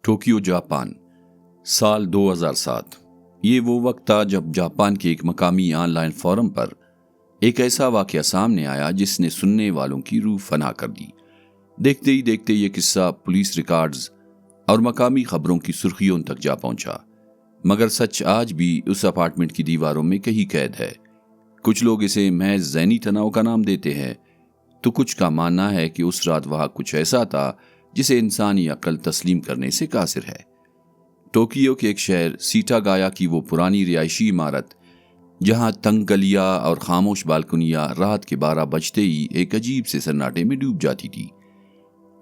Tokyo Japan, سال 2007۔ یہ وہ وقت تھا جب جاپان کے ایک مقامی آن لائن فورم پر ایک ایسا واقعہ سامنے آیا جس نے سننے والوں کی روح فنا کر دی۔ دیکھتے ہی دیکھتے یہ قصہ پولیس ریکارڈز اور مقامی خبروں کی سرخیوں تک جا پہنچا، مگر سچ آج بھی اس اپارٹمنٹ کی دیواروں میں کہیں قید ہے۔ کچھ لوگ اسے محض ذہنی تناؤ کا نام دیتے ہیں، تو کچھ کا ماننا ہے کہ اس رات وہاں کچھ ایسا تھا جسے انسانی عقل تسلیم کرنے سے قاصر ہے۔ ٹوکیو کے ایک شہر سیٹاگایا کی وہ پرانی رہائشی عمارت، جہاں تنگ گلیاں اور خاموش بالکنیاں رات کے 12 بجتے ہی ایک عجیب سے سناٹے میں ڈوب جاتی تھی۔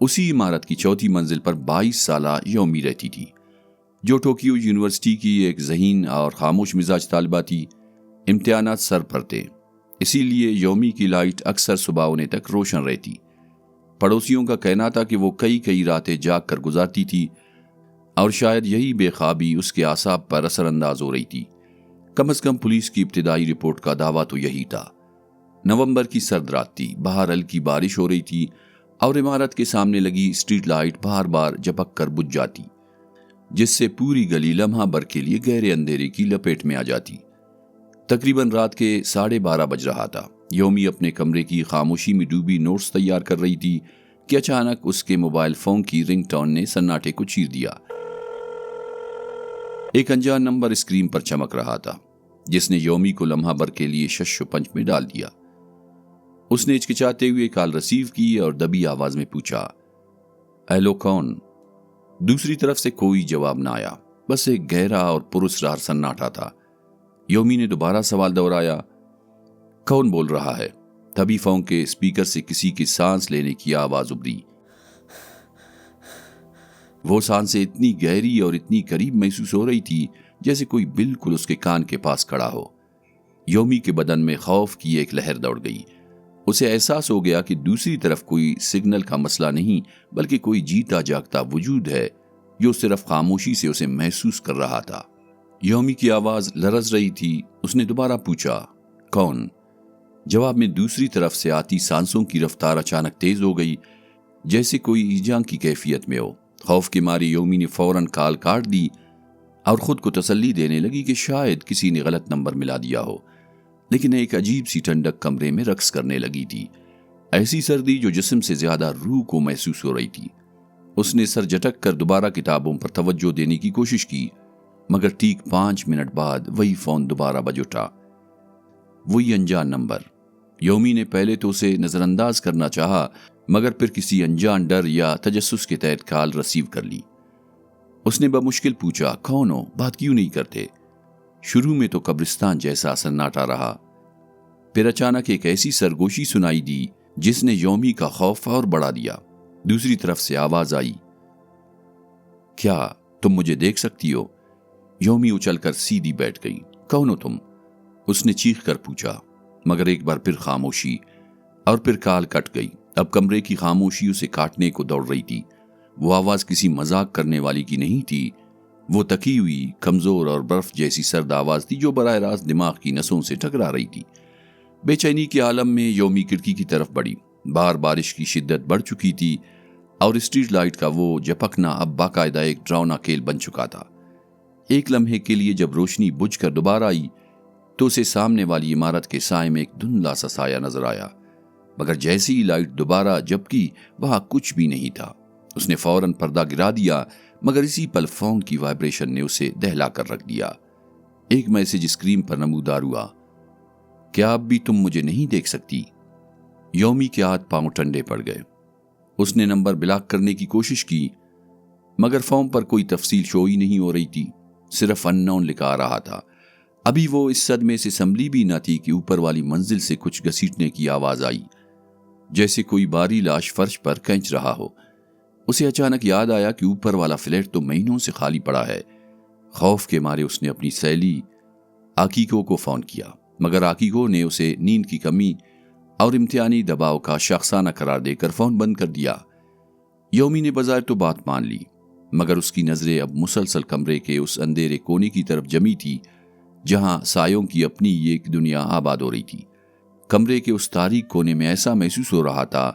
اسی عمارت کی چوتھی منزل پر 22 سالہ یومی رہتی تھی، جو ٹوکیو یونیورسٹی کی ایک ذہین اور خاموش مزاج طالبہ تھی۔ امتحانات سر پر تھے، اسی لیے یومی کی لائٹ اکثر صبح ہونے تک روشن رہتی۔ پڑوسیوں کا کہنا تھا کہ وہ کئی راتیں جاگ کر گزارتی تھی، اور شاید یہی بے خوابی اس کے اعصاب پر اثر انداز ہو رہی تھی۔ کم از کم پولیس کی ابتدائی رپورٹ کا دعویٰ تو یہی تھا۔ نومبر کی سرد رات تھی، باہر ہلکی بارش ہو رہی تھی، اور عمارت کے سامنے لگی اسٹریٹ لائٹ بار بار جھپک کر بجھ جاتی، جس سے پوری گلی لمحہ بھر کے لیے گہرے اندھیرے کی لپیٹ میں آ جاتی۔ تقریباً رات کے 12:30 بج رہا تھا۔ یومی اپنے کمرے کی خاموشی میں ڈوبی نوٹس تیار کر رہی تھی کہ اچانک اس کے موبائل فون کی رنگ ٹون نے سناٹے کو چیر دیا۔ ایک انجان نمبر اسکرین پر چمک رہا تھا، جس نے یومی کو لمحہ بھر کے لیے شش و پنج میں ڈال دیا۔ اس نے ہچکچاتے ہوئے کال ریسیو کی اور دبی آواز میں پوچھا، ہیلو کون؟ دوسری طرف سے کوئی جواب نہ آیا، بس ایک گہرا اور پراسرار سناٹا تھا۔ یومی نے دوبارہ سوال دہرایا، کون بول رہا ہے؟ تبھی فون کے اسپیکر سے کسی کی سانس لینے کی آواز ابھری۔ وہ سانسیں اتنی گہری اور اتنی قریب محسوس ہو رہی تھی جیسے کوئی بالکل اس کے کان کے پاس کھڑا ہو۔ یومی کے بدن میں خوف کی ایک لہر دوڑ گئی۔ اسے احساس ہو گیا کہ دوسری طرف کوئی سگنل کا مسئلہ نہیں، بلکہ کوئی جیتا جاگتا وجود ہے جو صرف خاموشی سے اسے محسوس کر رہا تھا۔ یومی کی آواز لرز رہی تھی۔ اس نے دوبارہ پوچھا، کون؟ جواب میں دوسری طرف سے آتی سانسوں کی رفتار اچانک تیز ہو گئی، جیسے کوئی ایجاں کی کیفیت میں ہو۔ خوف کے ماری یومی نے فوراً کال کاٹ دی اور خود کو تسلی دینے لگی کہ شاید کسی نے غلط نمبر ملا دیا ہو، لیکن ایک عجیب سی ٹھنڈک کمرے میں رقص کرنے لگی تھی، ایسی سردی جو جسم سے زیادہ روح کو محسوس ہو رہی تھی۔ اس نے سر جھٹک کر دوبارہ کتابوں پر توجہ دینے کی کوشش کی، مگر ٹھیک 5 منٹ بعد وہی فون دوبارہ بج اٹھا۔ وہی انجان نمبر۔ یومی نے پہلے تو اسے نظر انداز کرنا چاہا، مگر پھر کسی انجان ڈر یا تجسس کے تحت کال ریسیو کر لی۔ اس نے بمشکل پوچھا، کون ہو؟ بات کیوں نہیں کرتے؟ شروع میں تو قبرستان جیسا سناٹا رہا، پھر اچانک ایک ایسی سرگوشی سنائی دی جس نے یومی کا خوف اور بڑھا دیا۔ دوسری طرف سے آواز آئی، کیا تم مجھے دیکھ سکتی ہو؟ یومی اچل کر سیدھی بیٹھ گئی۔ کون ہو تم؟ اس نے چیخ کر پوچھا، مگر ایک بار پھر خاموشی، اور پھر کال کٹ گئی۔ اب کمرے کی خاموشی اسے کاٹنے کو دوڑ رہی تھی۔ وہ آواز کسی مذاق کرنے والی کی نہیں تھی، وہ تکی ہوئی، کمزور اور برف جیسی سرد آواز تھی جو براہ راست دماغ کی نسوں سے ٹکرا رہی تھی۔ بے چینی کے عالم میں یومی کھڑکی کی طرف بڑھی۔ باہر بارش کی شدت بڑھ چکی تھی، اور اسٹریٹ لائٹ کا وہ جھپکنا اب باقاعدہ ایک ڈراؤنا کھیل بن چکا تھا۔ ایک لمحے کے لیے جب روشنی بجھ کر دوبارہ آئی تو اسے سامنے والی عمارت کے سائے میں ایک دھندلا سا سایہ نظر آیا، مگر جیسے ہی لائٹ دوبارہ جھپکی وہاں کچھ بھی نہیں تھا۔ اس نے فوراً پردہ گرا دیا، مگر اسی پل فون کی وائبریشن نے اسے دہلا کر رکھ دیا۔ ایک میسج اسکرین پر نمودار ہوا، کیا اب بھی تم مجھے نہیں دیکھ سکتی؟ یومی کے ہاتھ پاؤں ٹھنڈے پڑ گئے۔ اس نے نمبر بلاک کرنے کی کوشش کی، مگر فون پر کوئی تفصیل شو ہی نہیں ہو رہی تھی، صرف ان نون لکھا آ رہا تھا۔ ابھی وہ اس صدمے سے سنبھلی بھی نہ تھی کہ اوپر والی منزل سے کچھ گھسیٹنے کی آواز آئی، جیسے کوئی باری لاش فرش پر کھینچ رہا ہو۔ اسے اچانک یاد آیا کہ اوپر والا فلیٹ تو مہینوں سے خالی پڑا ہے۔ خوف کے مارے اس نے اپنی سہیلی آکیکو کو فون کیا، مگر آکیکو نے اسے نیند کی کمی اور امتحانی دباؤ کا شخصانہ قرار دے کر فون بند کر دیا۔ یومی نے بظاہر تو بات مان لی، مگر اس کی نظریں اب مسلسل کمرے کے اس اندھیرے کونے کی طرف جمی تھی جہاں سایوں کی اپنی ایک دنیا آباد ہو رہی تھی۔ کمرے کے اس تاریک کونے میں ایسا محسوس ہو رہا تھا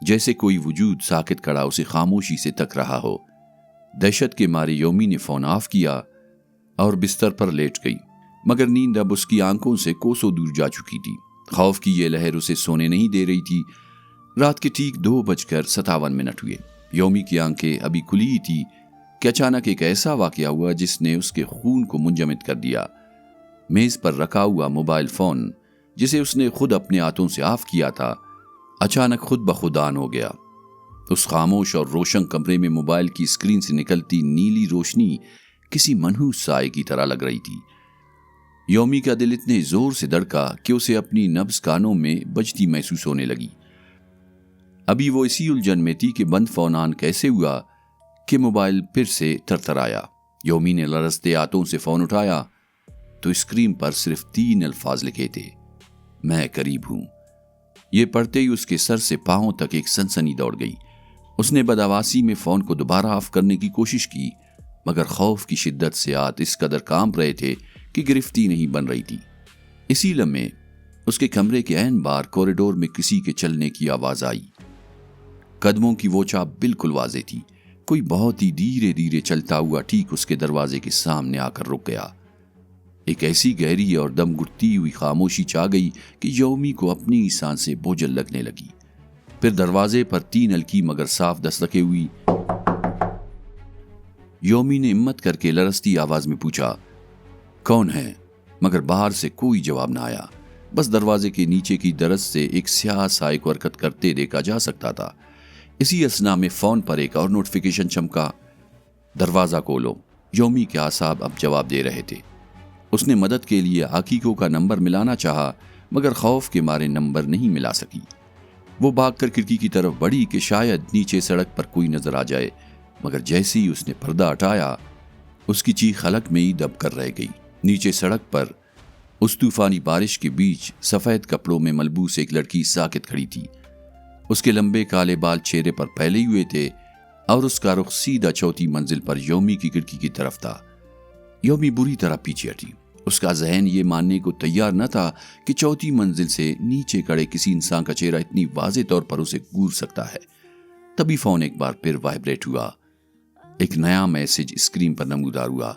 جیسے کوئی وجود ساکت کھڑا اسے خاموشی سے تک رہا ہو۔ دہشت کے مارے یومی نے فون آف کیا اور بستر پر لیٹ گئی، مگر نیند اب اس کی آنکھوں سے کوسوں دور جا چکی تھی۔ خوف کی یہ لہر اسے سونے نہیں دے رہی تھی۔ رات کے ٹھیک 2:57 ہوئے۔ یومی کی آنکھیں ابھی کھلی ہی تھی کہ اچانک ایک ایسا واقعہ ہوا جس نے اس کے خون کو منجمد کر دیا۔ میز پر رکھا ہوا موبائل فون، جسے اس نے خود اپنے ہاتھوں سے آف کیا تھا، اچانک خود بخود آن ہو گیا۔ اس خاموش اور روشن کمرے میں موبائل کی اسکرین سے نکلتی نیلی روشنی کسی منحوس سائے کی طرح لگ رہی تھی۔ یومی کا دل اتنے زور سے دھڑکا کہ اسے اپنی نبض کانوں میں بجتی محسوس ہونے لگی۔ ابھی وہ اسی الجھن میں تھی کہ بند فون آن کیسے ہوا کہ موبائل پھر سے ترترایا۔ یومی نے لرزتے ہاتھوں سے فون اٹھایا تو اسکرین پر صرف 3 الفاظ لکھے تھے، میں قریب ہوں۔ یہ پڑھتے ہی اس کے سر سے پاؤں تک ایک سنسنی دوڑ گئی۔ اس نے بدحواسی میں فون کو دوبارہ آف کرنے کی کوشش کی، مگر خوف کی شدت سے ہاتھ اس قدر کانپ رہے تھے کہ گرفتی نہیں بن رہی تھی۔ اسی لمحے اس کے کمرے کے عین باہر کوریڈور میں کسی کے چلنے کی آواز آئی۔ قدموں کی وہ چاپ بالکل واضح تھی۔ کوئی بہت ہی دھیرے دھیرے چلتا ہوا ٹھیک اس کے دروازے کے سامنے آ کر رک گیا۔ ایک ایسی گہری اور دم گھٹتی ہوئی خاموشی چھا گئی کہ یومی کو اپنی ہی سانسیں بوجھل لگنے لگی۔ پھر دروازے پر 3 ہلکی مگر صاف دستکیں ہوئی۔ یومی نے ہمت کر کے لرزتی آواز میں پوچھا، کون ہے؟ مگر باہر سے کوئی جواب نہ آیا۔ بس دروازے کے نیچے کی درز سے ایک سیاہ سائے کو حرکت کرتے دیکھا جا سکتا تھا۔ اسی اثنا میں فون پر ایک اور نوٹیفیکیشن چمکا، دروازہ کھولو۔ یومی کے اعصاب اب جواب دے رہے تھے۔ اس نے مدد کے لیے عقیقوں کا نمبر ملانا چاہا، مگر خوف کے مارے نمبر نہیں ملا سکی۔ وہ بھاگ کر کھڑکی کی طرف بڑھی کہ شاید نیچے سڑک پر کوئی نظر آ جائے، مگر جیسے ہی اس نے پردہ ہٹایا، اس کی چیخ حلق میں ہی دب کر رہ گئی۔ نیچے سڑک پر اس طوفانی بارش کے بیچ سفید کپڑوں میں ملبوس ایک لڑکی ساکت کھڑی تھی۔ اس کے لمبے کالے بال چہرے پر پھیلے ہوئے تھے اور اس کا رخ سیدھا 4تھی منزل پر یومی کی کھڑکی کی طرف تھا۔ یومی بری طرح پیچھے ہٹی۔ اس کا ذہن یہ ماننے کو تیار نہ تھا کہ 4تھی منزل سے نیچے کھڑے کسی انسان کا چہرہ اتنی واضح طور پر اسے گور سکتا ہے۔ تبھی فون ایک بار پھر وائبریٹ ہوا۔ ایک نیا میسج اسکرین پر نمودار ہوا،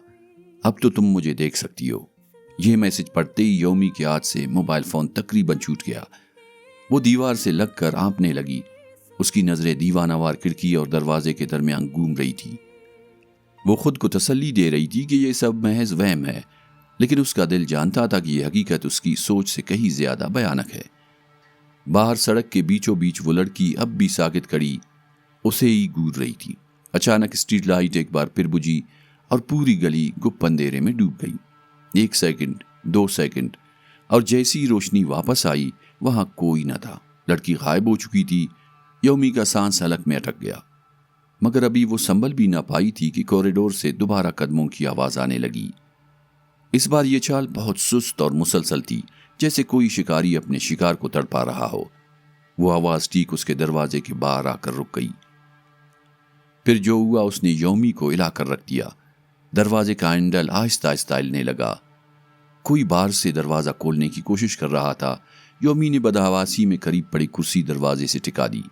اب تو تم مجھے دیکھ سکتی ہو۔ یہ میسج پڑھتے ہی یومی کے ہاتھ سے موبائل فون تقریباً چھوٹ گیا۔ وہ دیوار سے لگ کر آنپنے لگی۔ اس کی نظریں دیوانہ وار کھڑکی اور دروازے کے درمیان گھوم رہی تھی۔ وہ خود کو تسلی دے رہی تھی کہ یہ سب محض وہم ہے، لیکن اس کا دل جانتا تھا کہ یہ حقیقت اس کی سوچ سے کہیں زیادہ بھیانک ہے۔ باہر سڑک کے بیچوں بیچ وہ لڑکی اب بھی ساکت کھڑی اسے ہی گور رہی تھی۔ اچانک اسٹریٹ لائٹ ایک بار پھر بجھی اور پوری گلی گپ اندھیرے میں ڈوب گئی۔ 1 سیکنڈ، 2 سیکنڈ، اور جیسی روشنی واپس آئی وہاں کوئی نہ تھا۔ لڑکی غائب ہو چکی تھی۔ یومی کا سانس حلق میں اٹک گیا، مگر ابھی وہ سنبھل بھی نہ پائی تھی کہ کوریڈور سے دوبارہ قدموں کی آواز آنے لگی۔ اس بار یہ چال بہت سست اور مسلسل تھی، جیسے کوئی شکاری اپنے شکار کو تڑپا رہا ہو۔ وہ آواز ٹھیک اس کے دروازے کے باہر آ کر رک گئی۔ پھر جو ہوا اس نے یومی کو ہلا کر رکھ دیا۔ دروازے کا ہینڈل آہستہ آہستہ ہلنے لگا۔ کوئی باہر سے دروازہ کھولنے کی کوشش کر رہا تھا۔ یومی نے بدحواسی میں قریب پڑی کرسی دروازے سے ٹکا دی،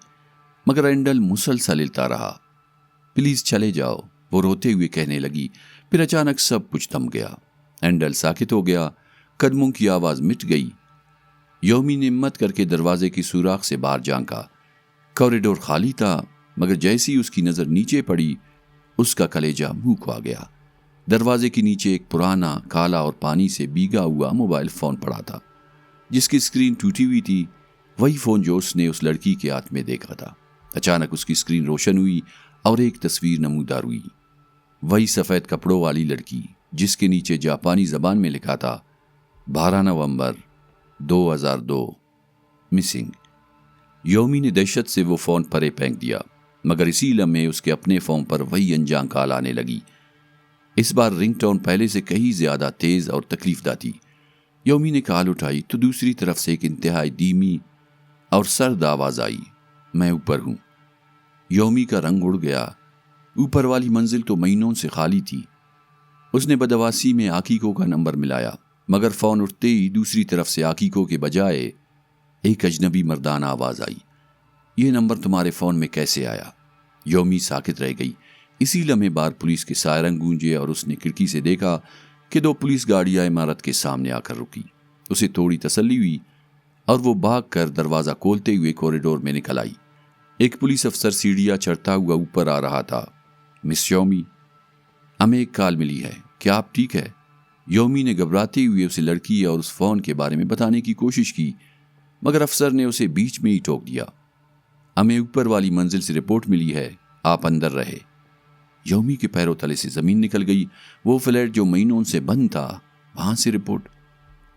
مگر ہینڈل مسلسل ہلتا رہا۔ پلیز چلے جاؤ، وہ روتے ہوئے کہنے لگی۔ پھر اچانک سب کچھ تھم گیا۔ ہینڈل ساکت ہو گیا، قدموں کی آواز مٹ گئی۔ یومی نے ہمت کر کے دروازے کی سوراخ سے باہر جھانکا۔ کوریڈور خالی تھا، مگر جیسی اس کی نظر نیچے پڑی اس کا کلیجہ منہ کو آ گیا۔ دروازے کے نیچے ایک پرانا کالا اور پانی سے بھیگا ہوا موبائل فون پڑا تھا، جس کی اسکرین ٹوٹی ہوئی تھی۔ وہی فون جو اس نے اس لڑکی کے ہاتھ میں دیکھا تھا۔ اچانک اس کی اسکرین روشن ہوئی اور ایک تصویر نمودار ہوئی۔ وہی سفید کپڑوں والی لڑکی جس کے نیچے جاپانی زبان میں لکھا تھا 12 نومبر 2002 مسنگ۔ یومی نے دہشت سے وہ فون پرے پھینک دیا، مگر اسی لمحے اس کے اپنے فون پر وہی انجان کال آنے لگی۔ اس بار رنگ ٹون پہلے سے کہیں زیادہ تیز اور تکلیف دہ تھی۔ یومی نے کال اٹھائی تو دوسری طرف سے ایک انتہائی دھیمی اور سرد آواز آئی، میں اوپر ہوں۔ یومی کا رنگ اڑ گیا۔ اوپر والی منزل تو مہینوں سے خالی تھی۔ اس نے بدحواسی میں عقیقوں کا نمبر ملایا، مگر فون اٹھتے ہی دوسری طرف سے عقیقوں کے بجائے ایک اجنبی مردانہ آواز آئی، یہ نمبر تمہارے فون میں کیسے آیا؟ یومی ساکت رہ گئی۔ اسی لمحے باہر پولیس کے سائرن گونجے اور اس نے کھڑکی سے دیکھا کہ 2 پولیس گاڑیاں عمارت کے سامنے آ کر رکی۔ اسے تھوڑی تسلی ہوئی اور وہ بھاگ کر دروازہ کھولتے ہوئے کوریڈور میں نکل آئی۔ ایک پولیس افسر سیڑھیاں چڑھتا ہوا اوپر آ رہا تھا۔ مس یومی، ہمیں ایک کال ملی ہے، کیا آپ ٹھیک ہے؟ یومی نے گھبراتے ہوئے اسے لڑکی اور اس فون کے بارے میں بتانے کی کوشش کی، مگر افسر نے اسے بیچ میں ہی ٹوک دیا۔ ہمیں اوپر والی منزل سے رپورٹ ملی ہے، آپ اندر رہے۔ یومی کے پیروں تلے سے زمین نکل گئی۔ وہ فلیٹ جو مہینوں سے بند تھا، وہاں سے رپورٹ۔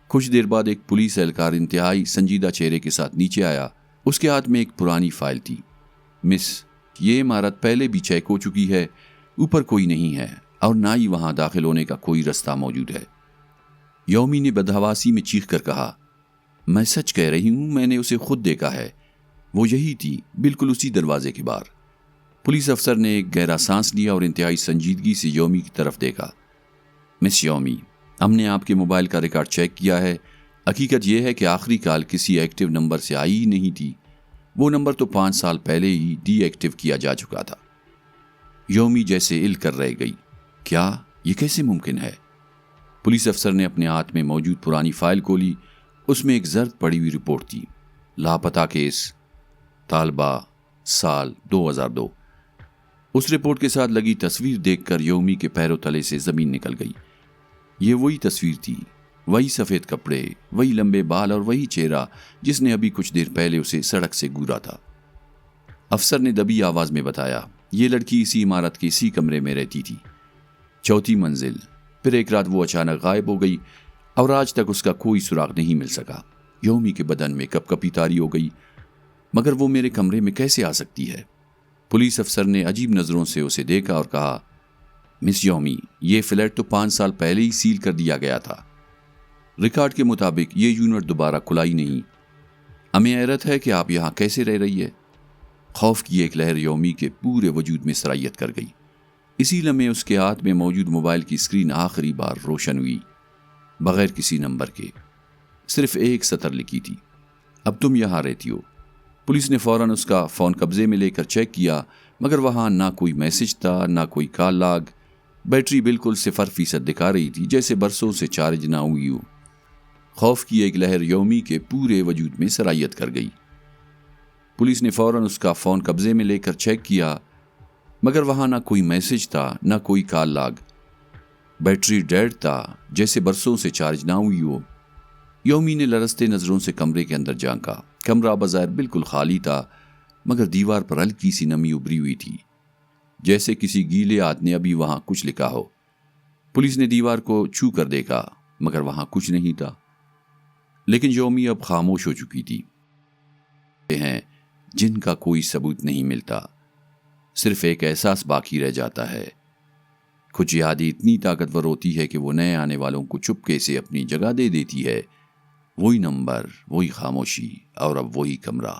کچھ دیر بعد ایک پولیس اہلکار انتہائی سنجیدہ چہرے کے ساتھ نیچے آیا۔ اس کے ہاتھ میں ایک پرانی فائل تھی۔ مس، یہ عمارت پہلے بھی چیک ہو چکی ہے، اوپر کوئی نہیں ہے اور نہ ہی وہاں داخل ہونے کا کوئی رستہ موجود ہے۔ یومی نے بدحواسی میں چیخ کر کہا، میں سچ کہہ رہی ہوں، میں نے اسے خود دیکھا ہے، وہ یہی تھی، بالکل اسی دروازے کے باہر۔ پولیس افسر نے ایک گہرا سانس لیا اور انتہائی سنجیدگی سے یومی کی طرف دیکھا۔ مس یومی، ہم نے آپ کے موبائل کا ریکارڈ چیک کیا ہے۔ حقیقت یہ ہے کہ آخری کال کسی ایکٹیو نمبر سے آئی ہی نہیں تھی۔ وہ نمبر تو 5 سال پہلے ہی ڈی ایکٹیو کیا جا چکا تھا۔ یومی جیسے ہل کر رہ گئی۔ کیا یہ کیسے ممکن ہے؟ پولیس افسر نے اپنے ہاتھ میں موجود پرانی فائل کھولی۔ اس میں ایک زرد پڑی ہوئی رپورٹ تھی۔ لاپتہ کیس، طالبہ، سال 2002۔ اس رپورٹ کے ساتھ لگی تصویر دیکھ کر یومی کے پیروں تلے سے زمین نکل گئی۔ یہ وہی تصویر تھی، وہی سفید کپڑے، وہی لمبے بال اور وہی چہرہ جس نے ابھی کچھ دیر پہلے اسے سڑک سے گورا تھا۔ افسر نے دبی آواز میں بتایا، یہ لڑکی اسی عمارت کے اسی کمرے میں رہتی تھی، 4تھی منزل۔ پھر ایک رات وہ اچانک غائب ہو گئی اور آج تک اس کا کوئی سراغ نہیں مل سکا۔ یومی کے بدن میں کپ کپی طاری ہو گئی۔ مگر وہ میرے کمرے میں کیسے آ سکتی ہے؟ پولیس افسر نے عجیب نظروں سے اسے دیکھا اور کہا، مس یومی، یہ فلیٹ تو 5 سال پہلے ہی سیل کر دیا گیا تھا۔ ریکارڈ کے مطابق یہ یونٹ دوبارہ کھلا ہی نہیں۔ ہمیں حیرت ہے کہ آپ یہاں کیسے رہ رہی ہے؟ خوف کی ایک لہر یومی کے پورے وجود میں سرایت کر گئی۔ اسی لمحے اس کے ہاتھ میں موجود موبائل کی اسکرین آخری بار روشن ہوئی، بغیر کسی نمبر کے۔ صرف ایک سطر لکھی تھی، اب تم یہاں رہتی ہو۔ پولیس نے فوراً اس کا فون قبضے میں لے کر چیک کیا، مگر وہاں نہ کوئی میسج تھا، نہ کوئی کال لاگ۔ بیٹری بالکل 0% دکھا رہی تھی، جیسے برسوں سے چارج نہ ہوئی ہو۔ خوف کی ایک لہر یومی کے پورے وجود میں سرایت کر گئی۔ پولیس نے فوراً اس کا فون قبضے میں لے کر چیک کیا، مگر وہاں نہ کوئی میسج تھا، نہ کوئی کال لاگ۔ بیٹری ڈیڈ تھا، جیسے برسوں سے چارج نہ ہوئی ہو۔ یومی نے لرزتے نظروں سے کمرے کے اندر جھانکا۔ کمرہ بظاہر بالکل خالی تھا، مگر دیوار پر ہلکی سی نمی ابری ہوئی تھی، جیسے کسی گیلے ہاتھ نے ابھی وہاں کچھ لکھا ہو۔ پولیس نے دیوار کو چھو کر دیکھا، مگر وہاں کچھ نہیں تھا۔ لیکن یومی اب خاموش ہو چکی تھی۔ ہیں جن کا کوئی ثبوت نہیں ملتا، صرف ایک احساس باقی رہ جاتا ہے۔ کچھ یادیں اتنی طاقتور ہوتی ہے کہ وہ نئے آنے والوں کو چپکے سے اپنی جگہ دے دیتی ہے۔ وہی نمبر، وہی خاموشی اور اب وہی کمرہ۔